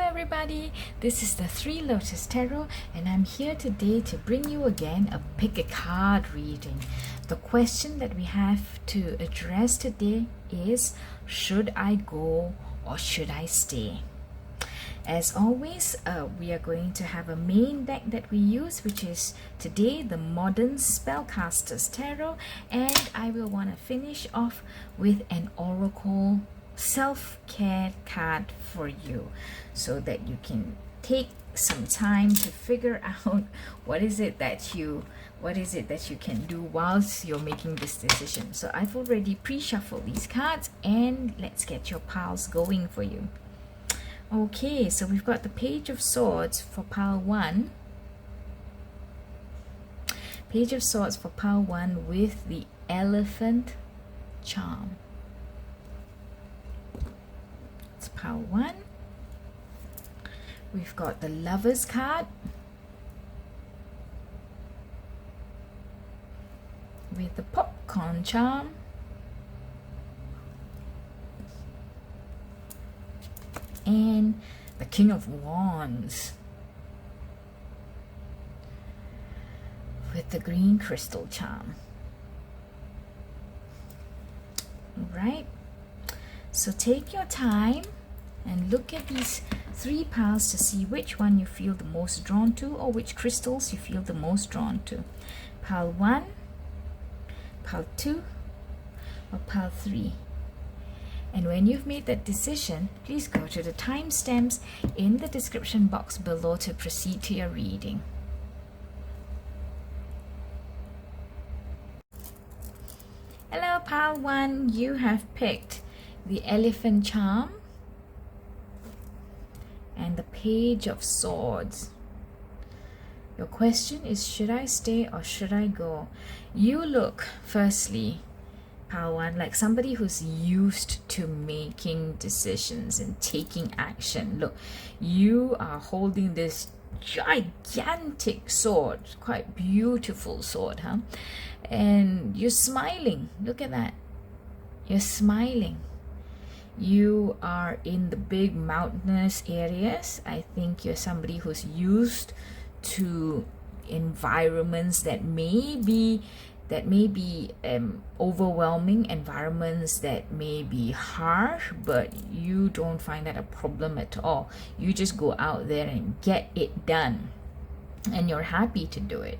everybody, this is the Three Lotus Tarot and I'm here today to bring you again a pick a card reading. The question that we have to address today is, should I go or should I stay? As always, we are going to have a main deck that we use, which is today the Modern Spellcasters Tarot, and I will want to finish off with an Oracle self-care card for you so that you can take some time to figure out what is it that you can do whilst you're making this decision. So I've already pre-shuffled these cards and let's get your piles going for you. Okay, so we've got the Page of Swords for pile 1. Page of Swords for pile 1 with the Elephant Charm. It's pile 1. We've got the Lovers card with the Popcorn Charm. And the King of Wands with the Green Crystal Charm. Right, so take your time and look at these 3 piles to see which one you feel the most drawn to, or which crystals you feel the most drawn to. Pile 1, pile 2, or pile 3. And when you've made that decision, please go to the timestamps in the description box below to proceed to your reading. Hello, pile 1. You have picked the Elephant Charm and the Page of Swords. Your question is, should I stay or should I go? You look, firstly, pile 1, like somebody who's used to making decisions and taking action. Look, you are holding this gigantic sword, quite beautiful sword, huh? And you're smiling. Look at that. You're smiling. You are in the big mountainous areas. I think you're somebody who's used to environments that may be overwhelming, environments that may be harsh, but you don't find that a problem at all. You just go out there and get it done, and you're happy to do it.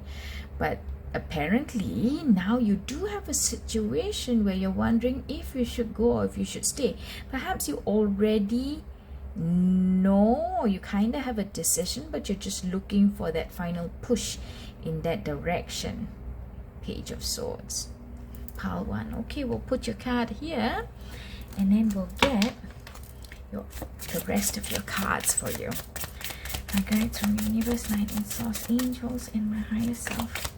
But apparently now you do have a situation where you're wondering if you should go or if you should stay. Perhaps you already know, or you kind of have a decision, but you're just looking for that final push in that direction. Page of Swords, pile 1. Okay, we'll put your card here and then we'll get the rest of your cards for you. My guides from universe, light and source, angels, and my higher self.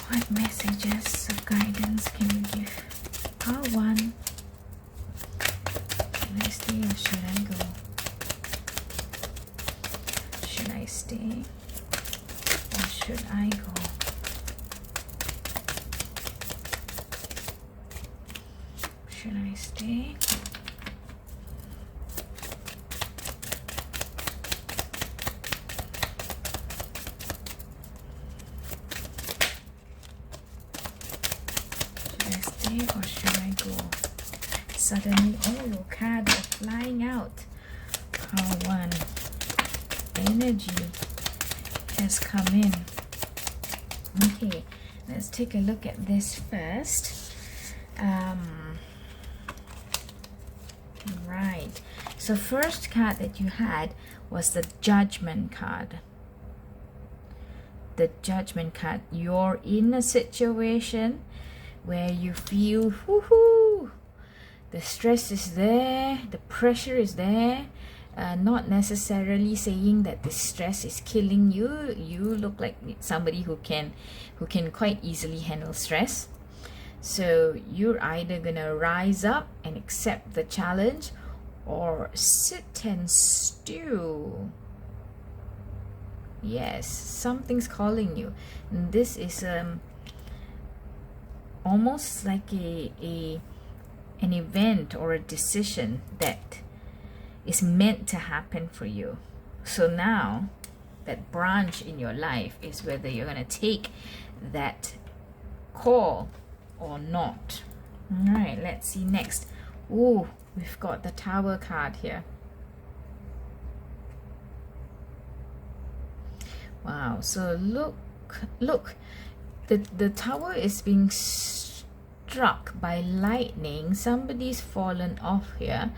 What messages of guidance can you give? Pile 1. Should I stay or should I go? Should I stay or should I go? Should I stay? Should I stay or should I go? Suddenly, all your cards are flying out. Pile 1. Energy has come in. Okay, let's take a look at this first. Right, so first card that you had was the Judgment card. The Judgment card. You're in a situation where you feel woohoo, the stress is there, the pressure is there. Not necessarily saying that the stress is killing you. You look like somebody who can quite easily handle stress. So you're either gonna rise up and accept the challenge or sit and stew. Yes, something's calling you. And this is almost like an event or a decision that is meant to happen for you. So now that branch in your life is whether you're going to take that call or not. All right, let's see next. Oh, we've got the Tower card here. Wow, so look, the Tower is being struck by lightning. Somebody's fallen off here,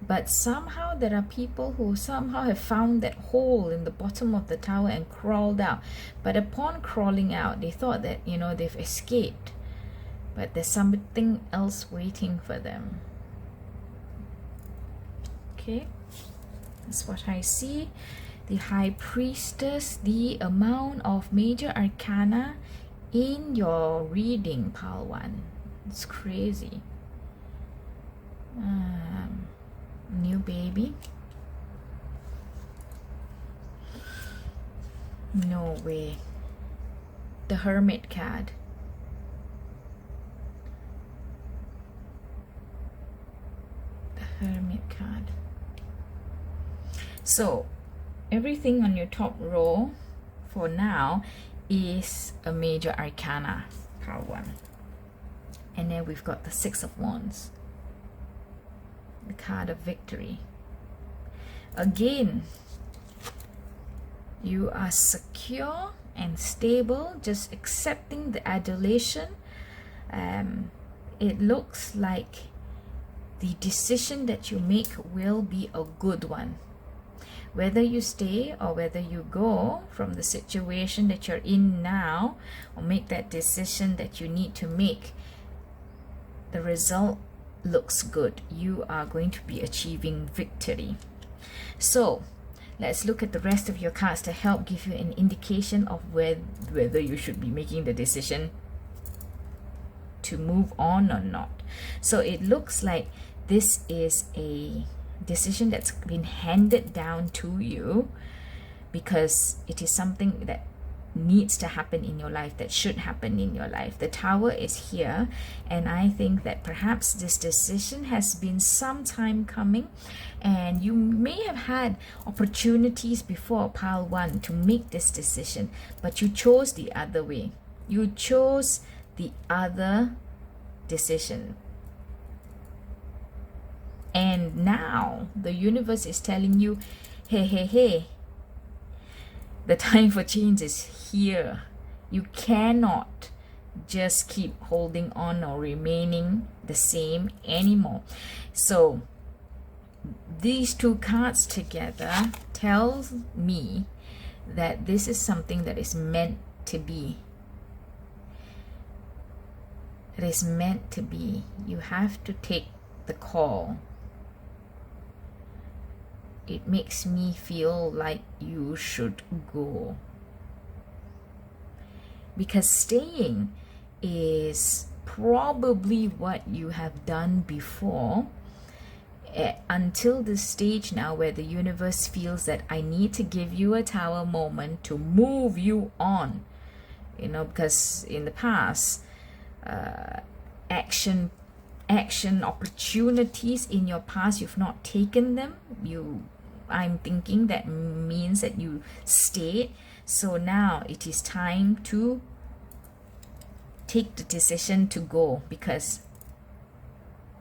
but somehow there are people who somehow have found that hole in the bottom of the Tower and crawled out. But upon crawling out, they thought that, you know, they've escaped, but there's something else waiting for them. Okay, that's what I see. The High Priestess, the amount of major arcana in your reading, Pal 1. It's crazy. New baby. No way. The Hermit card. The Hermit card. So everything on your top row for now is a major arcana, Pile 1. And then we've got the Six of Wands, the card of victory. Again, you are secure and stable, just accepting the adulation. It looks like the decision that you make will be a good one. Whether you stay or whether you go from the situation that you're in now, or make that decision that you need to make, the result looks good. You are going to be achieving victory. So let's look at the rest of your cards to help give you an indication of whether you should be making the decision to move on or not. So it looks like this is a decision that's been handed down to you because it is something that needs to happen in your life, that should happen in your life. The Tower is here, and I think that perhaps this decision has been some time coming, and you may have had opportunities before, Pile 1, to make this decision, but you chose the other way. You chose the other decision. And now the universe is telling you, hey, the time for change is here. You cannot just keep holding on or remaining the same anymore. So these two cards together tells me that this is something that is meant to be. It is meant to be. You have to take the call. It makes me feel like you should go. Because staying is probably what you have done before, until this stage now where the universe feels that I need to give you a Tower moment to move you on. You know, because in the past, action opportunities in your past, you've not taken them. I'm thinking that means that you stayed. So now it is time to take the decision to go, because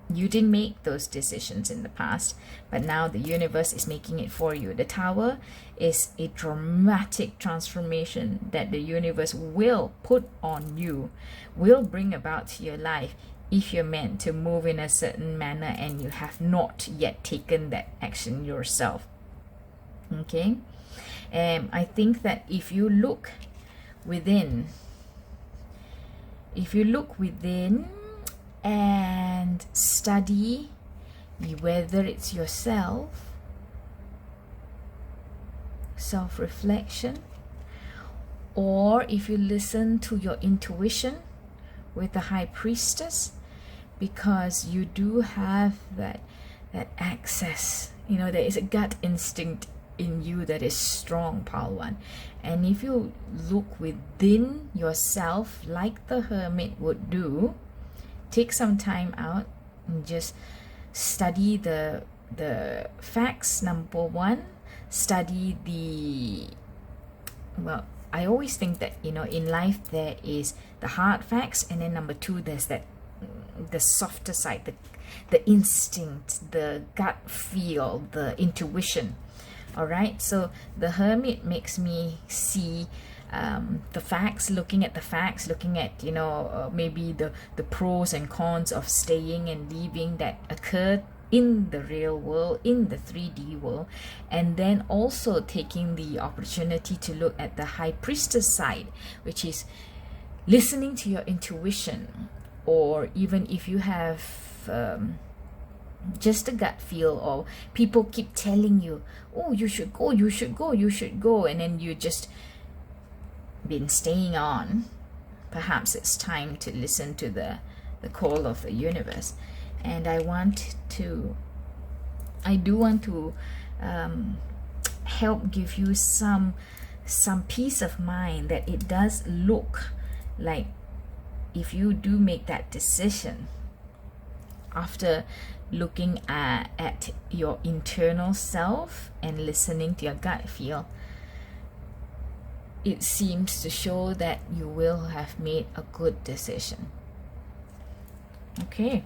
you didn't make those decisions in the past, but now the universe is making it for you. The Tower is a dramatic transformation that the universe will put on you, will bring about to your life if you're meant to move in a certain manner and you have not yet taken that action yourself. Okay, I think that if you look within, and study whether it's yourself, self-reflection, or if you listen to your intuition with the High Priestess, because you do have that access, you know, there is a gut instinct in you that is strong, Pile 1. And if you look within yourself like the Hermit would do, take some time out and just study the the facts. Number one, study the, well, I always think that, you know, in life there is the hard facts, and then number two, there's that the softer side, the instinct, the gut feel, the intuition. All right, so the Hermit makes me see the facts, looking at the facts, looking at, you know, maybe the pros and cons of staying and leaving that occurred in the real world, in the 3D world, and then also taking the opportunity to look at the High Priestess side, which is listening to your intuition, or even if you have just a gut feel, or people keep telling you, oh, you should go, you should go, you should go, and then you just been staying on. Perhaps it's time to listen to the call of the universe. And I do want to help give you some peace of mind that it does look like, if you do make that decision after looking at your internal self and listening to your gut feel, it seems to show that you will have made a good decision. Okay,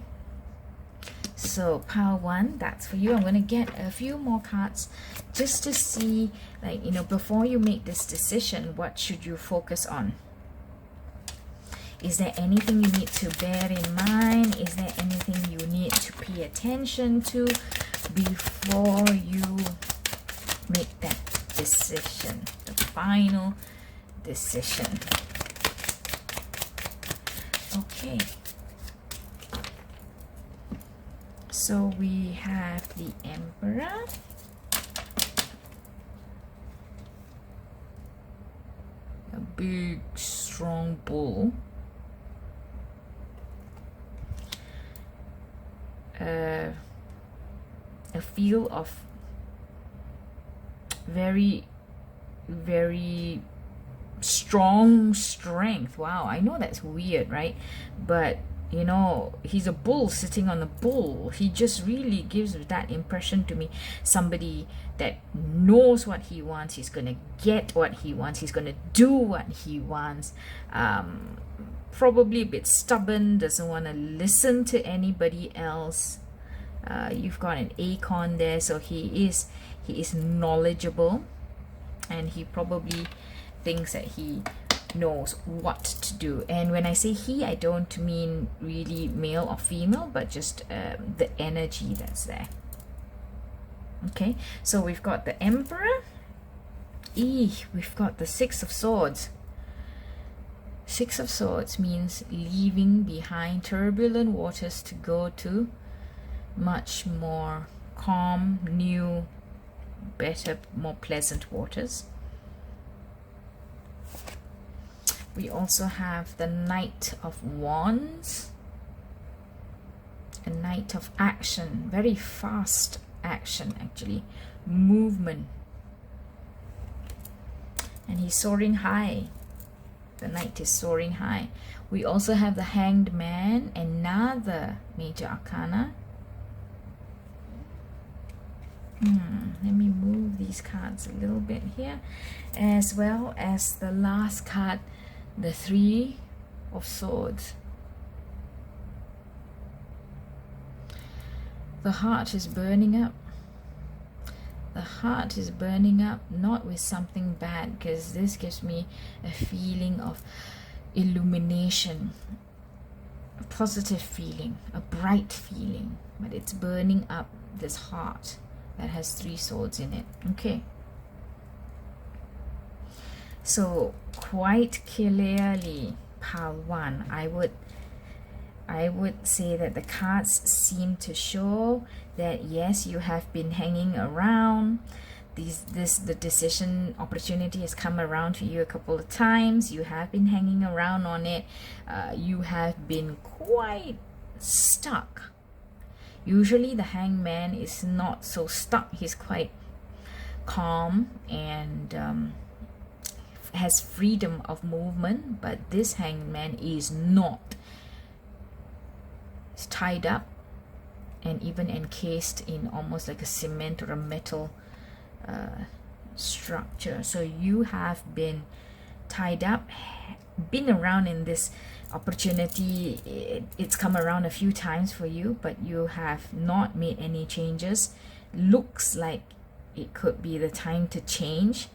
so pile one, that's for you. I'm going to get a few more cards just to see, like, you know, before you make this decision, what should you focus on? Is there anything you need to bear in mind? Is there anything you need to pay attention to before you make that decision, the final decision? Okay. So we have the Emperor, a big strong bull, a feel of very, very strong strength. Wow, I know that's weird, right? But you know, he's a bull sitting on a bull. He just really gives that impression to me. Somebody that knows what he wants. He's going to get what he wants. He's going to do what he wants. Probably a bit stubborn. Doesn't want to listen to anybody else. You've got an acorn there. So he is knowledgeable. And he probably thinks that he knows what to do. And when I say he, I don't mean really male or female, but just the energy that's there. Okay, so we've got the Emperor. We've got the Six of Swords. Six of Swords means leaving behind turbulent waters to go to much more calm, new, better, more pleasant waters. We also have the Knight of Wands, a knight of action, very fast action actually, movement. And he's soaring high. The knight is soaring high. We also have the Hanged Man, another major arcana. Let me move these cards a little bit here, as well as the last card, the Three of Swords. The heart is burning up. The heart is burning up, not with something bad, because this gives me a feeling of illumination, a positive feeling, a bright feeling, but it's burning up this heart that has three swords in it. Okay. So quite clearly, pile one, I would say that the cards seem to show that yes, you have been hanging around. The decision opportunity has come around to you a couple of times. You have been hanging around on it. You have been quite stuck. Usually the Hanged Man is not so stuck. He's quite calm and has freedom of movement, but this Hanged Man is not. He's tied up and even encased in almost like a cement or a metal structure. So you have been tied up, been around in this opportunity. It's come around a few times for you, but you have not made any changes. Looks like it could be the time to change.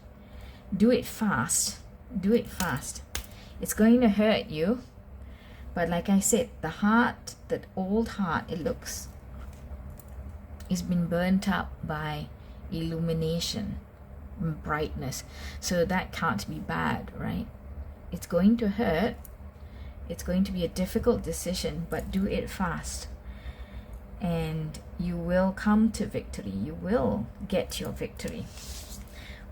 Do it fast. Do it fast. It's going to hurt you, but like I said, the heart, that old heart, it looks, it's been burnt up by illumination, brightness. So that can't be bad, right? It's going to hurt. It's going to be a difficult decision, but do it fast. And you will come to victory. You will get your victory.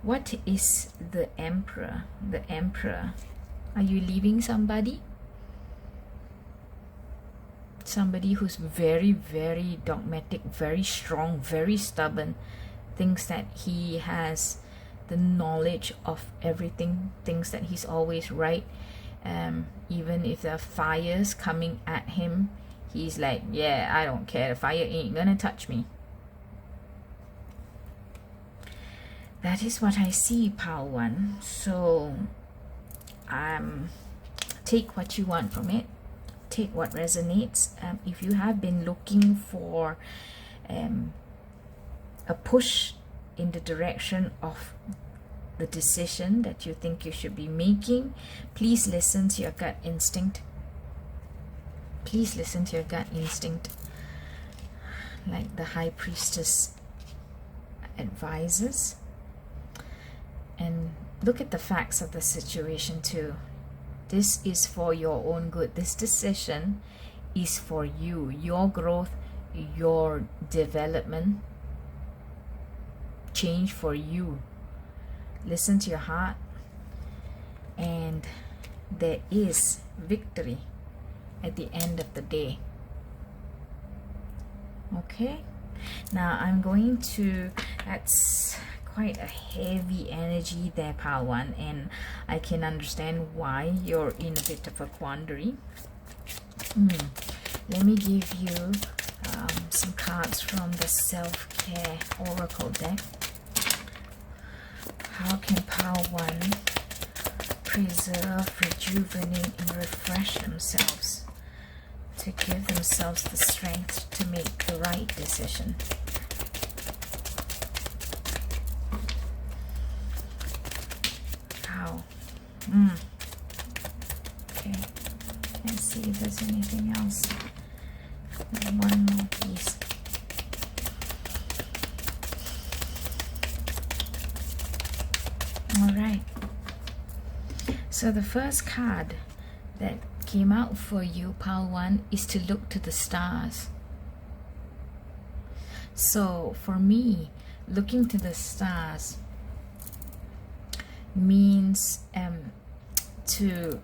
What is the Emperor? The Emperor. Are you leaving somebody? Somebody who's very, very dogmatic, very strong, very stubborn, thinks that he has the knowledge of everything, thinks that he's always right. Even if there are fires coming at him, he's like, yeah, I don't care, the fire ain't gonna touch me. That is what I see, Pile 1. So take what you want from it. Take what resonates. If you have been looking for a push in the direction of the decision that you think you should be making, please listen to your gut instinct. Please listen to your gut instinct, like the High Priestess advises. And look at the facts of the situation too. This is for your own good. This decision is for you, your growth, your development, change for you. Listen to your heart, and there is victory at the end of the day. Okay, now I'm going to, that's quite a heavy energy there, Pile 1, and I can understand why you're in a bit of a quandary. Let me give you some cards from the Self-Care Oracle deck. How can Pile 1 preserve, rejuvenate, and refresh themselves to give themselves the strength to make the right decision? How? Okay, let's see if there's anything else. One more piece. All right. So the first card that came out for you, Pile 1, is to look to the stars. So for me, looking to the stars means to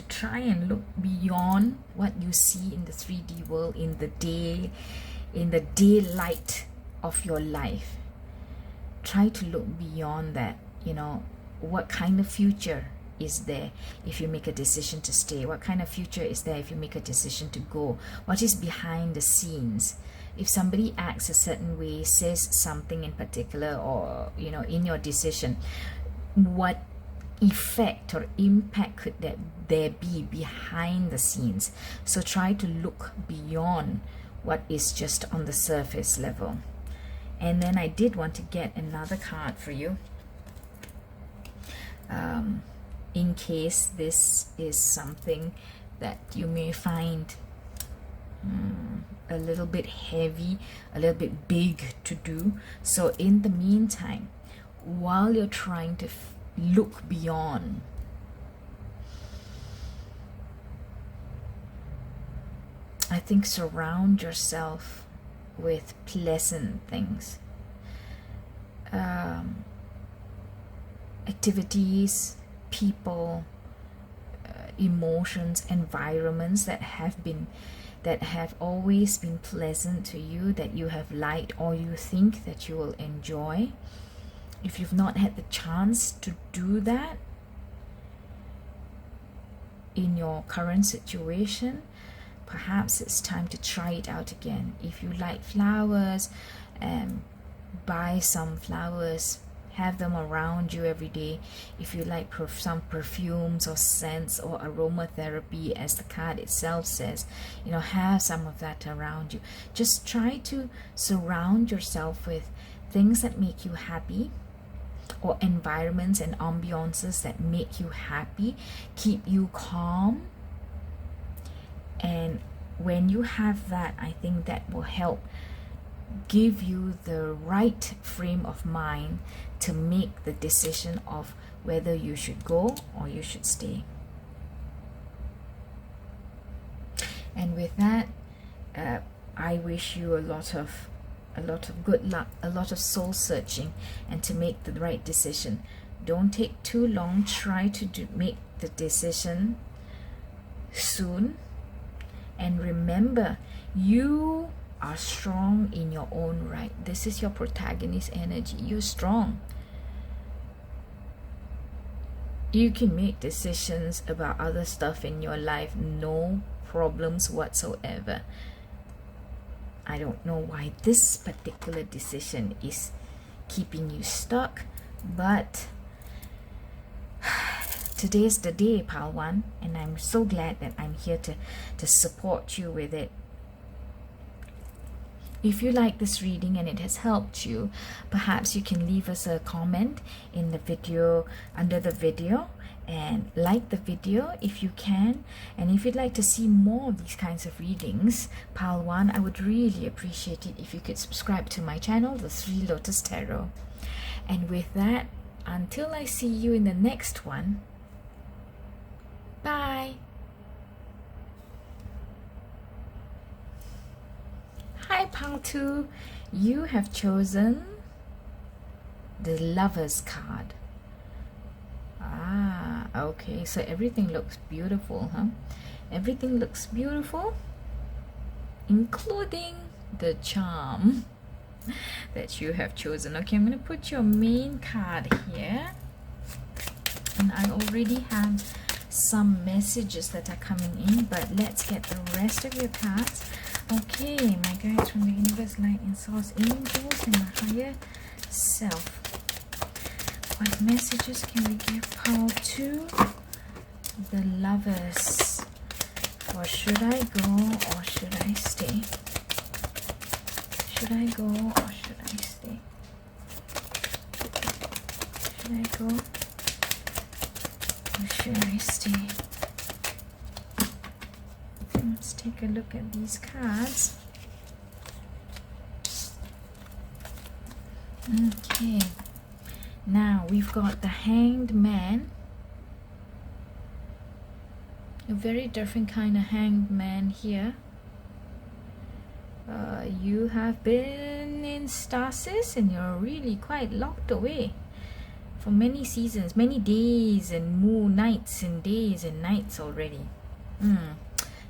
try and look beyond what you see in the 3D world, in the daylight of your life. Try to look beyond that. You know, what kind of future is there if you make a decision to stay? What kind of future is there if you make a decision to go? What is behind the scenes? If somebody acts a certain way, says something in particular, or you know, in your decision, what effect or impact could there be behind the scenes? So try to look beyond what is just on the surface level. And then I did want to get another card for you, in case this is something that you may find a little bit heavy, a little bit big to do. So in the meantime, while you're trying to look beyond, I think surround yourself with pleasant things, activities, people, emotions, environments that have always been pleasant to you, that you have liked or you think that you will enjoy. If you've not had the chance to do that in your current situation, perhaps it's time to try it out again. If you like flowers, buy some flowers, have them around you every day. If you like some perfumes or scents or aromatherapy, as the card itself says, you know, have some of that around you. Just try to surround yourself with things that make you happy, or environments and ambiances that make you happy, keep you calm. And when you have that, I think that will help give you the right frame of mind to make the decision of whether you should go or you should stay. And with that, I wish you a lot of good luck, a lot of soul searching, and to make the right decision. Don't take too long. Try to make the decision soon. And remember, you are strong in your own right. This is your protagonist energy. You're strong. You can make decisions about other stuff in your life, no problems whatsoever. I don't know why this particular decision is keeping you stuck, but today's the day, Pal One, and I'm so glad that I'm here to support you with it. If you like this reading and it has helped you, perhaps you can leave us a comment in the video, under the video, and like the video if you can. And if you'd like to see more of these kinds of readings, Pal One, I would really appreciate it if you could subscribe to my channel, the Three Lotus Tarot. And with that, until I see you in the next one, bye. Hi, Pal 2. You have chosen the Lover's card. Ah, okay. So everything looks beautiful, huh? Everything looks beautiful, including the charm that you have chosen. Okay, I'm going to put your main card here. And I already have some messages that are coming in, but let's get the rest of your cards. Okay, my guides from the universe, light and source, angels, and my higher self. What messages can we give Pal to the Lovers? Or should I go or should I stay? Should I go or should I stay? Should I go or should I stay? Let's take a look at these cards. Okay, now we've got the Hanged Man. A very different kind of Hanged Man here. You have been in stasis and you're really quite locked away for many seasons, many days and moon nights and days and nights already.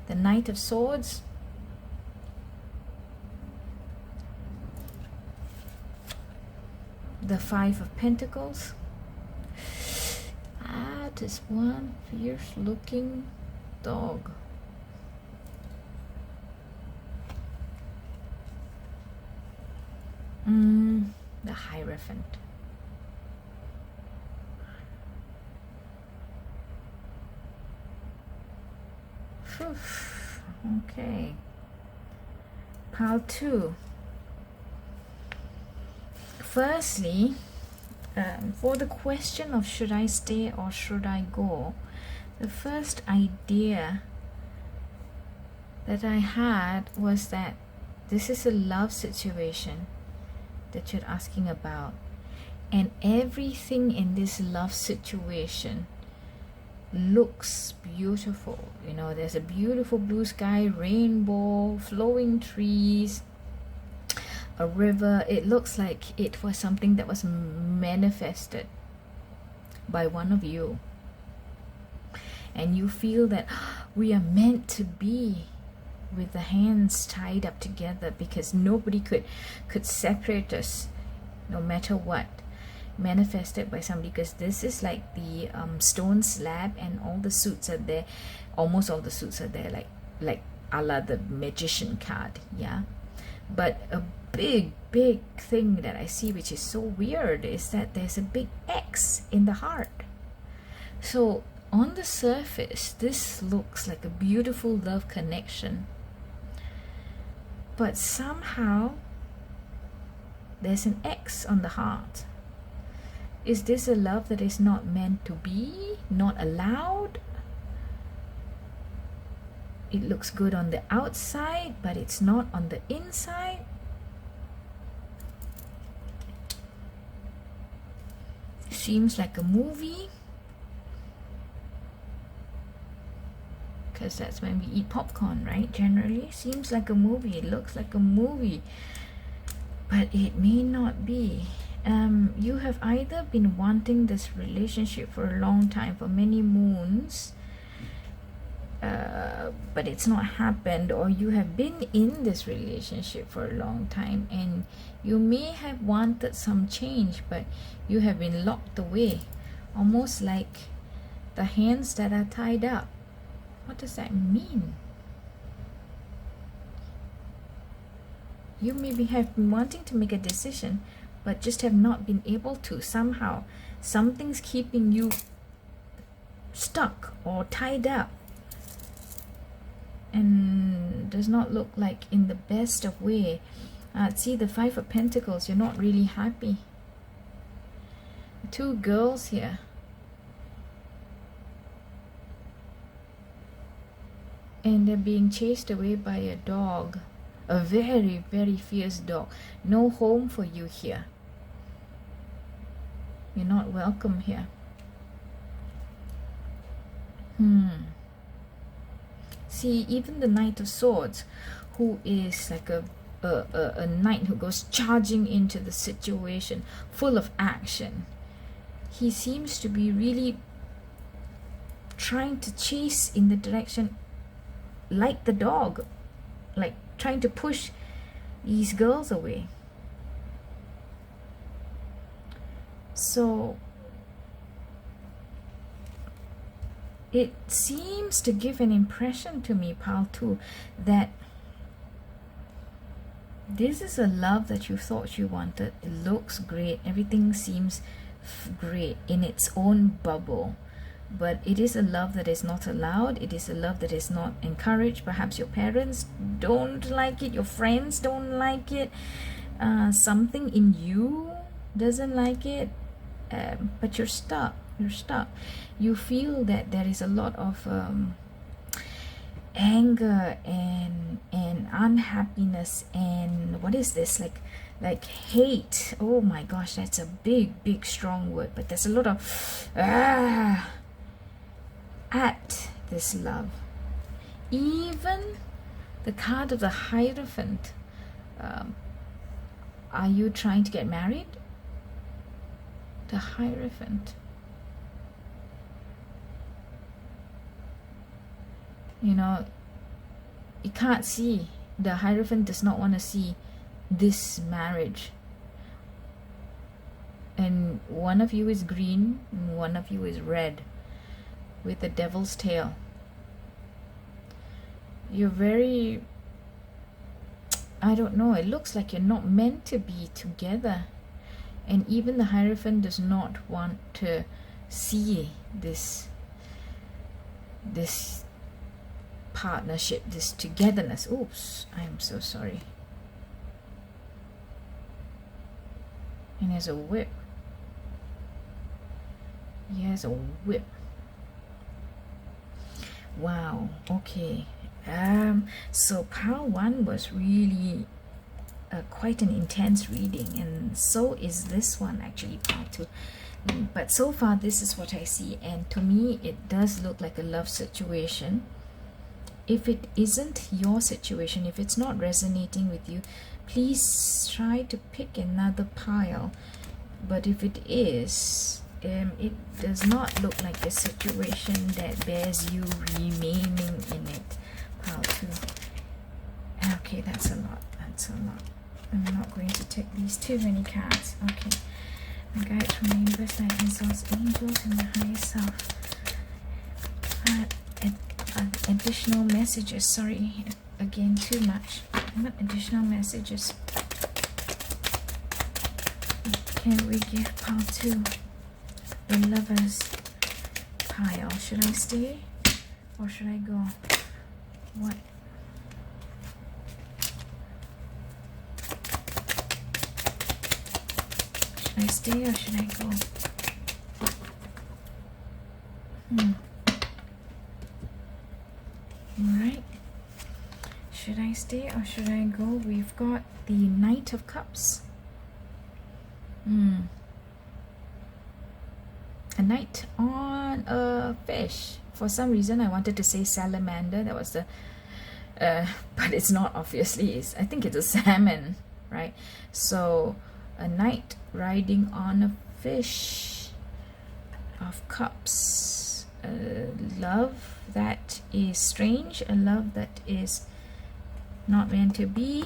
The Knight of Swords. The Five of Pentacles. Ah, this one fierce looking dog. The Hierophant. Okay. Pal 2. Firstly, for the question of should I stay or should I go, the first idea that I had was that this is a love situation that you're asking about, and everything in this love situation looks beautiful. You know, there's a beautiful blue sky, rainbow, flowing trees, a river. It looks like it was something that was manifested by one of you, and you feel that we are meant to be with the hands tied up together, because nobody could separate us no matter what. Manifested by somebody, because this is like the stone slab, and all the suits are there, almost all the suits are there, like a la the magician card, yeah. But a big thing that I see, which is so weird, is that there's a big X in the heart. So on the surface, this looks like a beautiful love connection, but somehow there's an X on the heart. Is this a love that is not meant to be, not allowed? It looks good on the outside, but it's not on the inside. Seems like a movie, because that's when we eat popcorn, right? Generally, seems like a movie. It looks like a movie, but it may not be. You have either been wanting this relationship for a long time, for many moons, but it's not happened, or you have been in this relationship for a long time and you may have wanted some change, but you have been locked away, almost like the hands that are tied up. What does that mean? You maybe have been wanting to make a decision, but just have not been able to. Somehow something's keeping you stuck or tied up, and does not look like in the best of way. See the Five of Pentacles, you're not really happy. Two girls here. And they're being chased away by a dog, a very fierce dog. No home for you here. You're not welcome here. See, even the Knight of Swords, who is like a knight who goes charging into the situation, full of action. He seems to be really trying to chase in the direction like the dog, like trying to push these girls away. So it seems to give an impression to me, Pile 2, that this is a love that you thought you wanted. It looks great. Everything seems great in its own bubble. But it is a love that is not allowed. It is a love that is not encouraged. Perhaps your parents don't like it. Your friends don't like it. Something in you doesn't like it. But you're stuck. You're stuck. You feel that there is a lot of anger and unhappiness and what is this, like hate. Oh my gosh, that's a big strong word, but there's a lot of at this love. Even the card of the Hierophant. Are you trying to get married? The Hierophant. You know, you can't see. The Hierophant does not want to see this marriage. And one of you is green and one of you is red with the devil's tail. You're very, I don't know, it looks like you're not meant to be together. And even the Hierophant does not want to see this partnership, this togetherness. Oops, I'm so sorry. And there's a whip. He has a whip. Wow, okay. So Pile 1 was really quite an intense reading, and so is this one actually, Pile 2. But so far this is what I see, and to me it does look like a love situation. If it isn't your situation, if it's not resonating with you, please try to pick another pile. But if it is, it does not look like a situation that bears you remaining in it. Pile 2. Okay, that's a lot. That's a lot. I'm not going to take these too many cards. Okay. My guides from the universe, light and source, angels, and the higher self. additional messages? Sorry, again, too much. What additional messages can we give pile 2? The Lovers pile. Should I stay or should I go? What? Should I stay or should I go? Alright. Should I stay or should I go? We've got the Knight of Cups. A knight on a fish. For some reason I wanted to say salamander. That was the but it's not, obviously. I think it's a salmon, right? So a knight riding on a fish of cups. A love that is strange, a love that is not meant to be,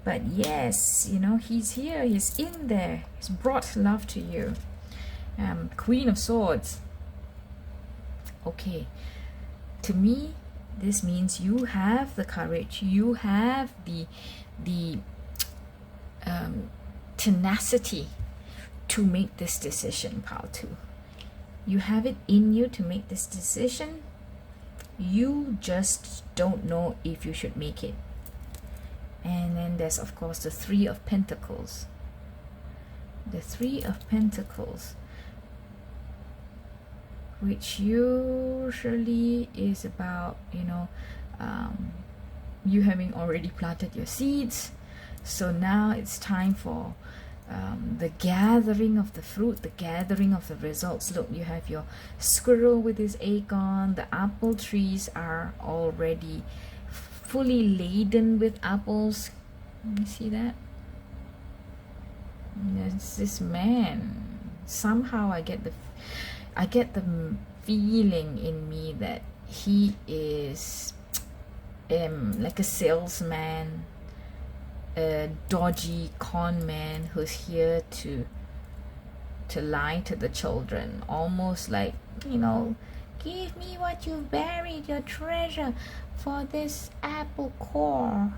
but yes, you know, he's here, he's in there, he's brought love to you. Queen of Swords. Okay, to me this means you have the courage, you have the tenacity to make this decision, pile 2. You have it in you to make this decision. You just don't know if you should make it. And then there's of course the Three of Pentacles. The Three of Pentacles, which usually is about, you know, you having already planted your seeds. So now it's time for the gathering of the fruit, the gathering of the results. Look, you have your squirrel with his acorn. The apple trees are already fully laden with apples. You see that? There's this man. Somehow I get the feeling in me that he is like a salesman, a dodgy con man who's here to lie to the children, almost like, you know, give me what you've buried, your treasure, for this apple core.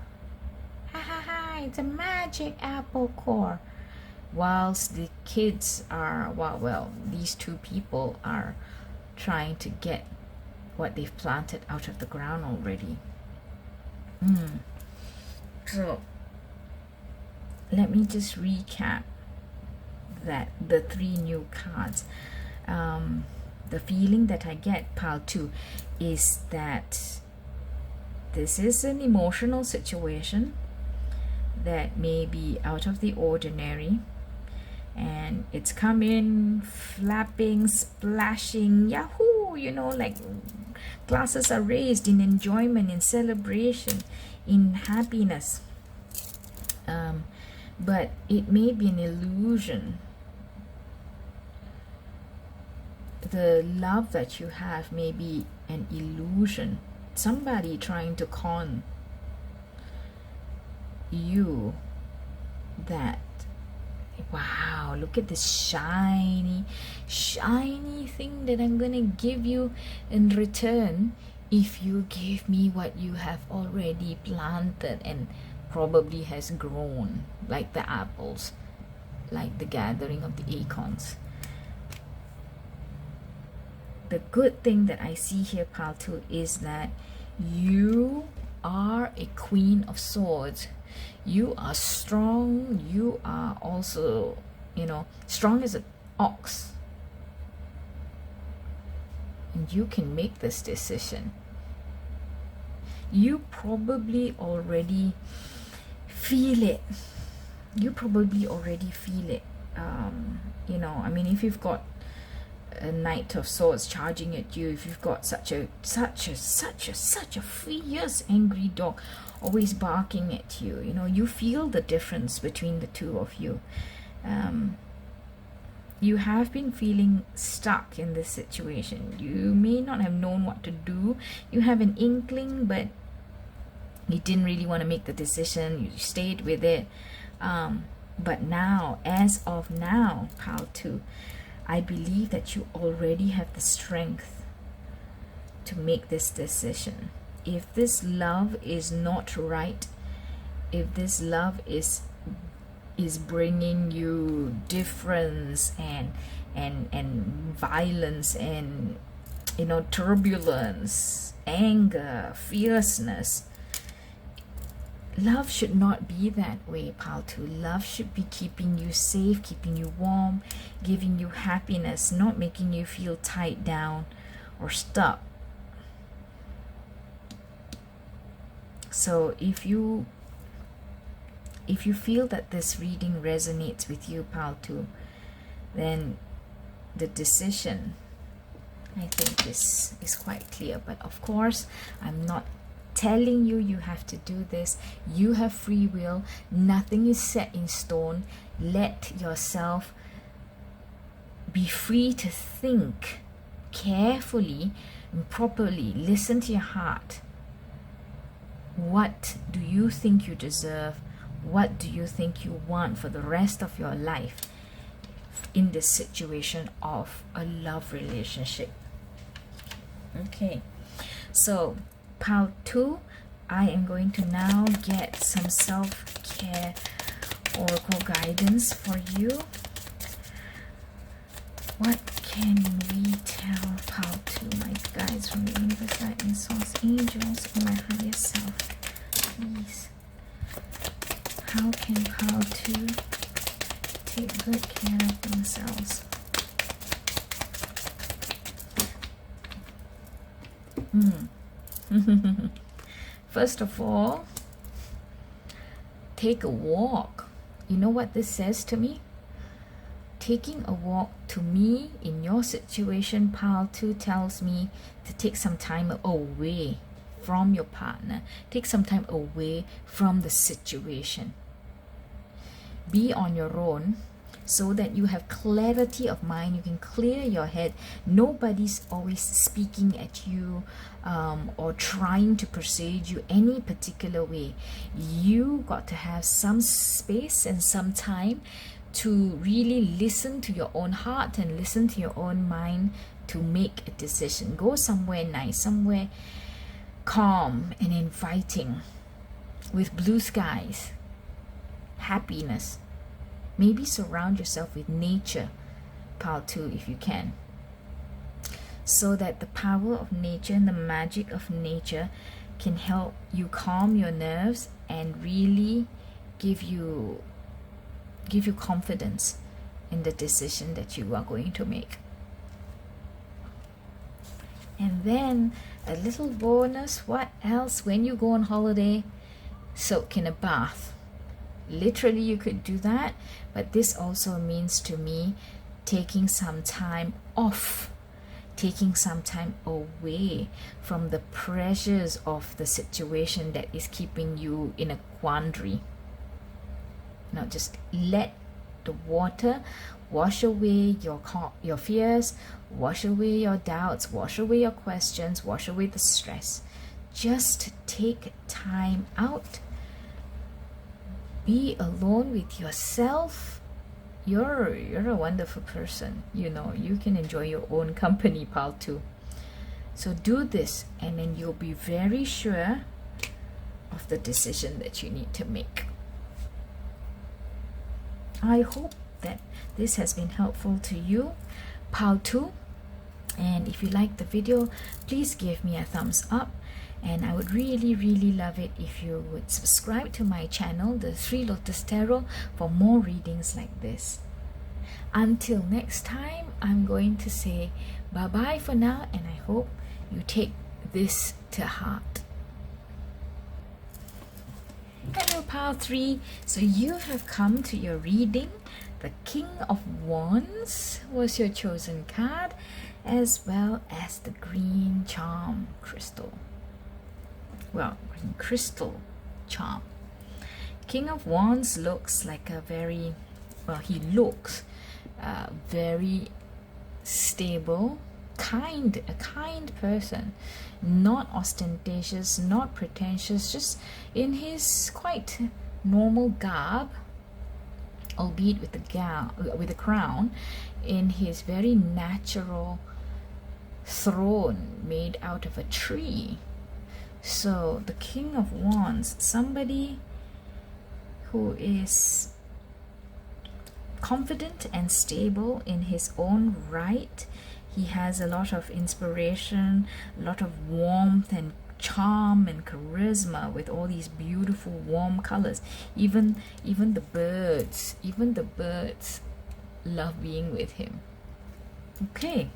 Ha ha ha, it's a magic apple core. Whilst the kids are, well, these two people are trying to get what they've planted out of the ground already. So let me just recap that the 3 new cards. The feeling that I get, pile 2, is that this is an emotional situation that may be out of the ordinary, and it's come in flapping, splashing, yahoo, you know, like glasses are raised in enjoyment, in celebration, in happiness. But it may be an illusion. The love that you have may be an illusion. Somebody trying to con you that, wow, look at this shiny thing that I'm gonna give you in return if you give me what you have already planted and probably has grown, like the apples, like the gathering of the acorns. The good thing that I see here, pile 2, is that you are a Queen of Swords. You are strong. You are also, you know, strong as an ox. And you can make this decision. You probably already feel it. You probably already feel it. You know, I mean, if you've got a Knight of Swords charging at you, if you've got such a fierce, angry dog always barking at you, you know, you feel the difference between the two of you. You have been feeling stuck in this situation. You may not have known what to do. You have an inkling, but you didn't really want to make the decision. You stayed with it. But now, as of now, pile 2, I believe that you already have the strength to make this decision. if this love is not right, if this love is bringing you difference and violence and, you know, turbulence, anger, fierceness, love should not be that way, pal 2. Love should be keeping you safe, keeping you warm, giving you happiness, not making you feel tied down or stuck. So if you feel that this reading resonates with you, pal 2, then the decision, I think, is quite clear. But of course, I'm not telling you you have to do this. You have free will. Nothing is set in stone. Let yourself be free to think carefully and properly. Listen to your heart. What do you think you deserve? What do you think you want for the rest of your life in this situation of a love relationship? Okay, so pal 2, I am going to now get some self-care oracle guidance for you. What can we tell pal 2, my guides from the universe, light and source, angels, and my higher self, please? How can pal 2 take good care of themselves? First of all, take a walk. You know what this says to me? Taking a walk, to me, in your situation, pal 2, tells me to take some time away from your partner. Take some time away from the situation. Be on your own so that you have clarity of mind. You can clear your head. Nobody's always speaking at you or trying to persuade you any particular way. You got to have some space and some time to really listen to your own heart and listen to your own mind to make a decision. Go somewhere nice, somewhere calm and inviting with blue skies, happiness. Maybe surround yourself with nature, pal 2, if you can, so that the power of nature and the magic of nature can help you calm your nerves and really give you confidence in the decision that you are going to make. And then a little bonus, what else? When you go on holiday, soak in a bath. Literally, you could do that, but this also means to me taking some time off, taking some time away from the pressures of the situation that is keeping you in a quandary. Now just let the water wash away your fears, wash away your doubts, wash away your questions, wash away the stress. Just take time out. Be alone with yourself. You're a wonderful person. You know, you can enjoy your own company, pal 2. So do this, and then you'll be very sure of the decision that you need to make. I hope that this has been helpful to you, pal 2. And if you like the video, please give me a thumbs up. And I would really, really love it if you would subscribe to my channel, the 3 Lotus Tarot, for more readings like this. Until next time, I'm going to say bye-bye for now, and I hope you take this to heart. Hello, pal 3. So you have come to your reading. The King of Wands was your chosen card, as well as the green charm crystal. Well, green crystal charm. King of Wands looks like a very, well, he looks very stable, a kind person, not ostentatious, not pretentious, just in his quite normal garb, albeit with the crown, in his very natural throne made out of a tree. So the King of Wands, somebody who is confident and stable in his own right. He has a lot of inspiration, a lot of warmth and charm and charisma with all these beautiful warm colors. Even the birds love being with him. Okay,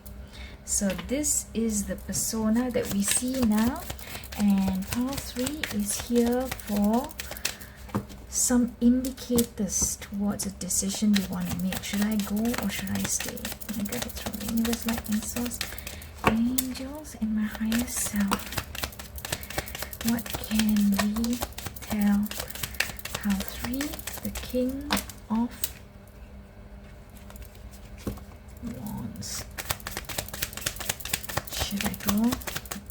so this is the persona that we see now, and pile 3 is here for some indicators towards a decision they want to make. Should I go or should I stay? I got it from the universe, light and source, angels, and my higher self. What can we tell pile 3, the King of Wands? Should I go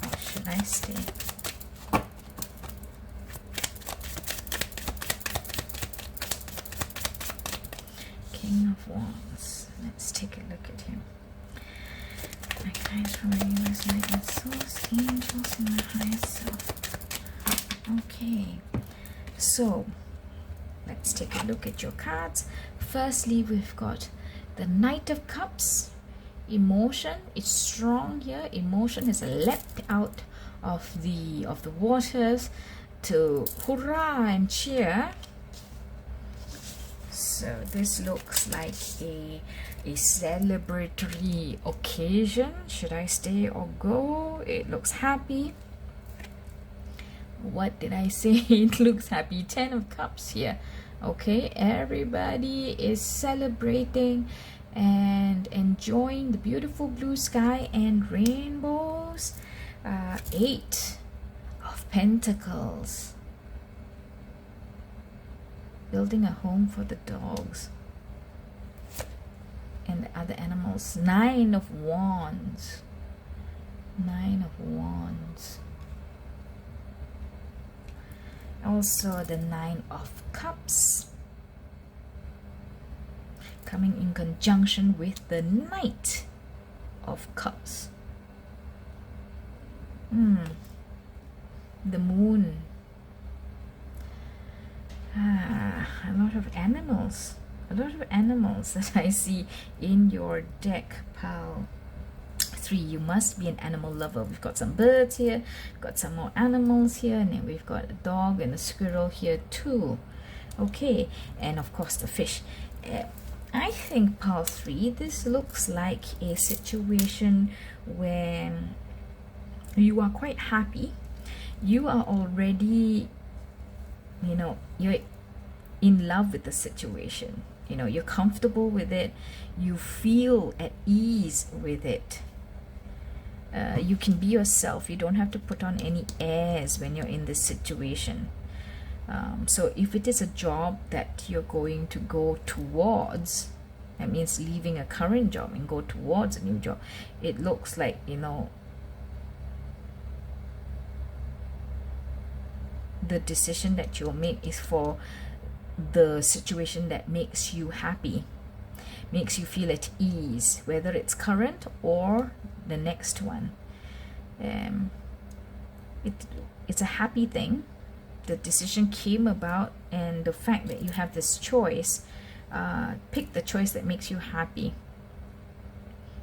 or should I stay? King of Wands. Let's take a look at him. My guides from the universe, light and source, angels, and my higher self. Okay, so let's take a look at your cards. Firstly, we've got the Knight of Cups. Emotion is strong here. Emotion has leapt out of the waters to hurrah and cheer. So this looks like a celebratory occasion. Should I stay or go? It looks happy. What did I say? It looks happy. 10 of Cups here. Okay, everybody is celebrating and enjoying the beautiful blue sky and rainbows. 8 of Pentacles. Building a home for the dogs and the other animals. 9 of Wands. 9 of Wands. Also the 9 of Cups, coming in conjunction with the Knight of Cups. The Moon. A lot of animals. A lot of animals that I see in your deck, pile 3. You must be an animal lover. We've got some birds here, got some more animals here, and then we've got a dog and a squirrel here too. Okay, and of course the fish. I think pile 3, this looks like a situation where you are quite happy. You are already, you're in love with the situation. You're comfortable with it. You feel at ease with it. You can be yourself. You don't have to put on any airs when you're in this situation. So if it is a job that you're going to go towards, that means leaving a current job and go towards a new job, it looks like, the decision that you'll make is for the situation that makes you happy, makes you feel at ease, whether it's current or the next one. It's a happy thing. The decision came about, and the fact that you have this choice, pick the choice that makes you happy.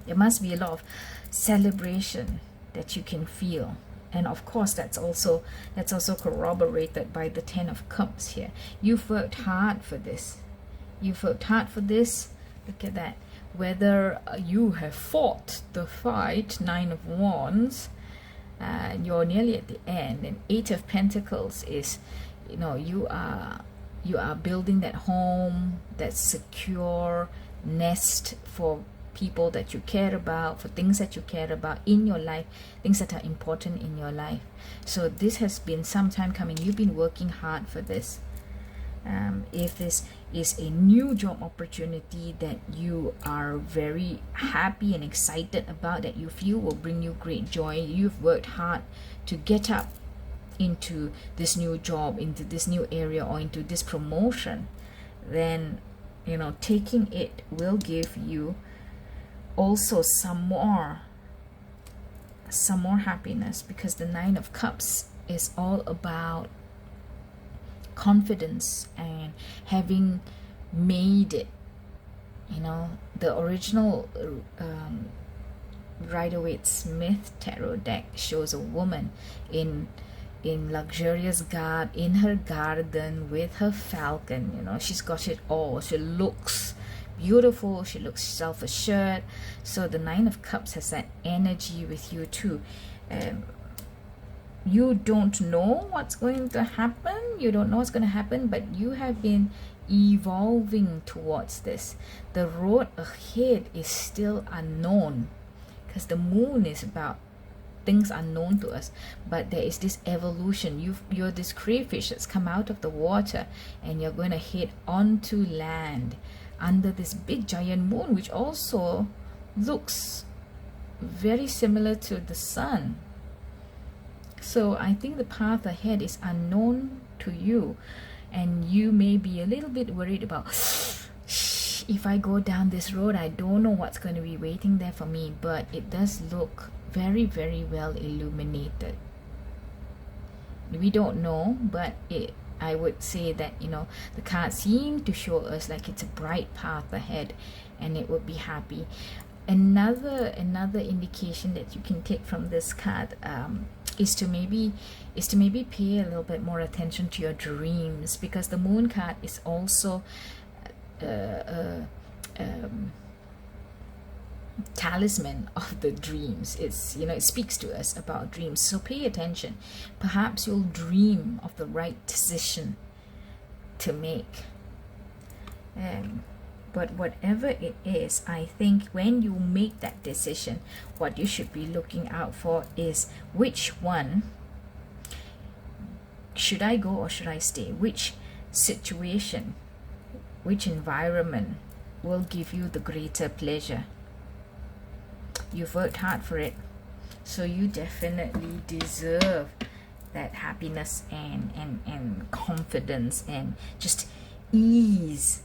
There must be a lot of celebration that you can feel. And of course, that's also corroborated by the 10 of Cups here. You've worked hard for this. You've worked hard for this. Look at that. Whether you have fought the fight, 9 of Wands, you're nearly at the end. And 8 of Pentacles is, you are building that home, that secure nest for people that you care about, for things that you care about in your life, things that are important in your life. So this has been some time coming. You've been working hard for this. If this is a new job opportunity that you are very happy and excited about, that you feel will bring you great joy, you've worked hard to get up into this new job, into this new area, or into this promotion, then taking it will give you also some more happiness, because the 9 of Cups is all about confidence and having made it. The original Rider-Waite-Smith tarot deck shows a woman in luxurious garb in her garden with her falcon. She's got it all. She looks beautiful, she looks self-assured. So the Nine of Cups has that energy with you too. You don't know what's going to happen, but you have been evolving towards this. The road ahead is still unknown, because the moon is about things unknown to us, but there is this evolution. You're this crayfish that's come out of the water, and you're going to head onto land under this big giant moon, which also looks very similar to the sun. So I think the path ahead is unknown to you, and you may be a little bit worried about, if I go down this road, I don't know what's going to be waiting there for me. But it does look very, very well illuminated. We don't know, but I would say that the cards seem to show us like it's a bright path ahead, and it would be happy. Another indication that you can take from this card is to maybe pay a little bit more attention to your dreams, because the moon card is also talisman of the dreams. It's it speaks to us about dreams, so pay attention. Perhaps you'll dream of the right decision to make, but whatever it is, I think when you make that decision, what you should be looking out for is, which one should I go or should I stay? Which situation, which environment will give you the greater pleasure? You've worked hard for it, so you definitely deserve that happiness and confidence and just ease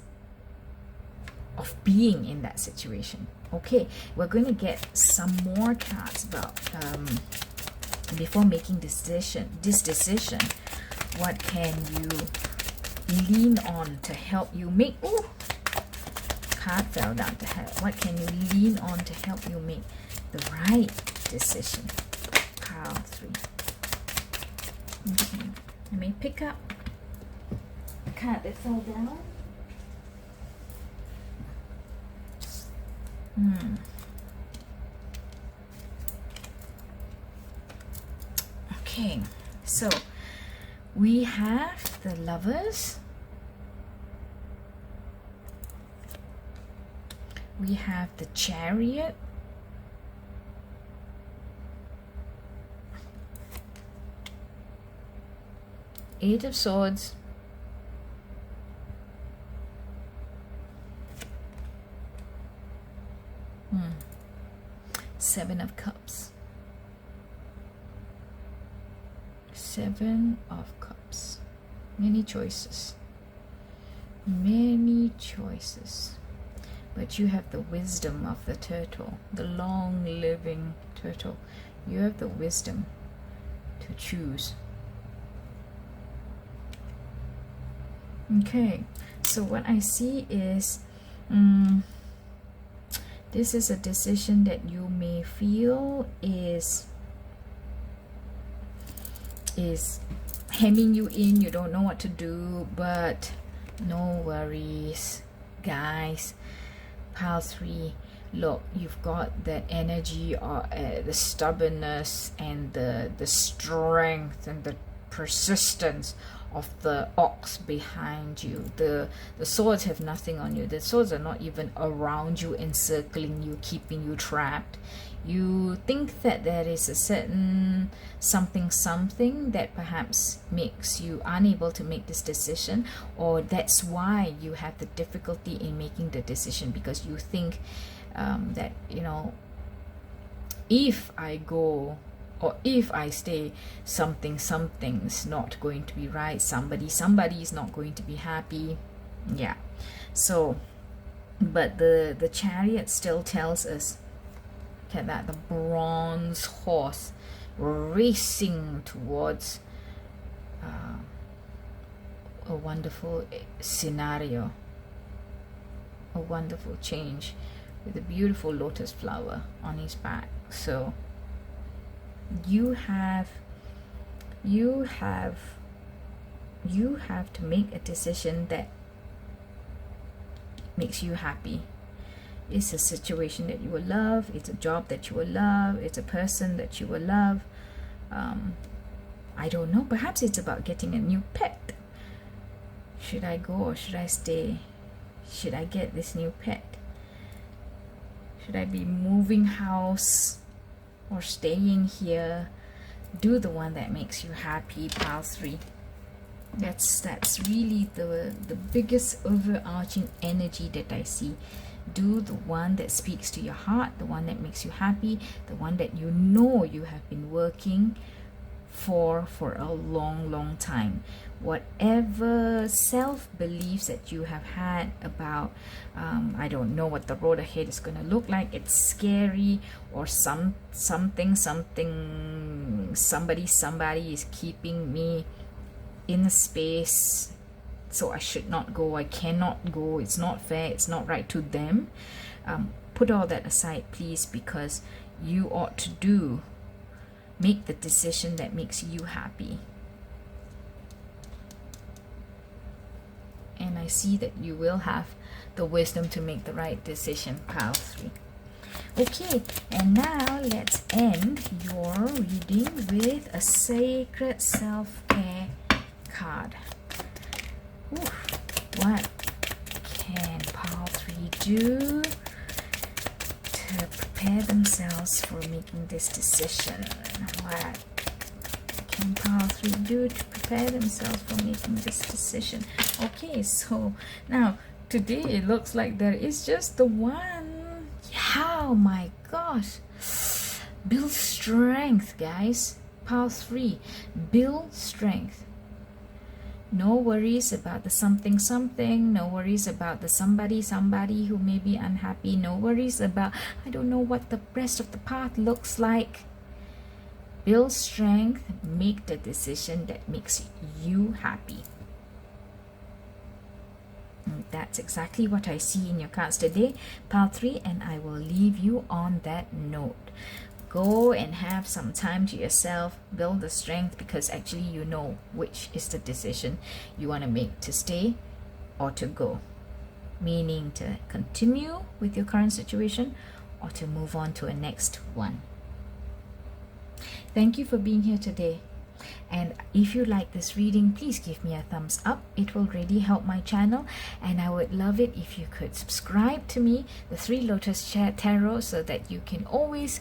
of being in that situation. Okay, we're going to get some more cards about before making this decision. What can you lean on to help you make? Oh, card fell down to help. What can you lean on to help you make the right decision? Pile 3. Okay, let me pick up the card that fell down. Okay, so we have the Lovers, we have the Chariot, Eight of Swords, Seven of Cups. Seven of Cups. Many choices. Many choices. But you have the wisdom of the turtle, the long-living turtle. You have the wisdom to choose. Okay, so what I see is this is a decision that you may feel is hemming you in. You don't know what to do, but no worries, guys. Pile 3, look, you've got that energy or the stubbornness and the strength and the persistence of the ox behind you. The swords have nothing on you. The swords are not even around you, encircling you, keeping you trapped. You think that there is a certain something that perhaps makes you unable to make this decision, or that's why you have the difficulty in making the decision, because you think that if I go or if I stay, something's not going to be right. Somebody is not going to be happy. Yeah. So, but the Chariot still tells us, look at that, the bronze horse racing towards a wonderful scenario, a wonderful change with a beautiful lotus flower on his back. So you have to make a decision that makes you happy. It's a situation that you will love, it's a job that you will love, it's a person that you will love. I don't know, perhaps it's about getting a new pet. Should I go or should I stay? Should I get this new pet? Should I be moving house or staying here? Do the one that makes you happy, pile 3. That's really the biggest overarching energy that I see. Do the one that speaks to your heart, the one that makes you happy, the one that you know you have been working for a long time. Whatever self-beliefs that you have had about I don't know what the road ahead is going to look like, it's scary, or somebody is keeping me in a space, so I should not go, I cannot go, it's not fair, it's not right to them. Put all that aside, please, because you ought to make the decision that makes you happy. And I see that you will have the wisdom to make the right decision, pile 3. Okay, and now let's end your reading with a sacred self-care card. Oof, what can pile 3 do to prepare themselves for making this decision? What can pile 3 do to prepare themselves for making this decision? Okay, so now today it looks like there is just the one. Oh my gosh, build strength, guys. Pile 3, build strength. No worries about the something, no worries about the somebody who may be unhappy, no worries about I don't know what the rest of the path looks like. Build strength, make the decision that makes you happy. And that's exactly what I see in your cards today, pile 3, and I will leave you on that note. Go and have some time to yourself, build the strength, because actually you know which is the decision you want to make, to stay or to go. Meaning to continue with your current situation or to move on to a next one. Thank you for being here today. And if you like this reading, please give me a thumbs up. It will really help my channel, and I would love it if you could subscribe to me, the 3 Lotus Tarot, so that you can always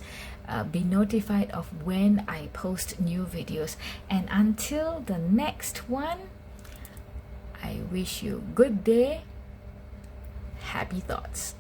be notified of when I post new videos. And until the next one, I wish you good day, happy thoughts.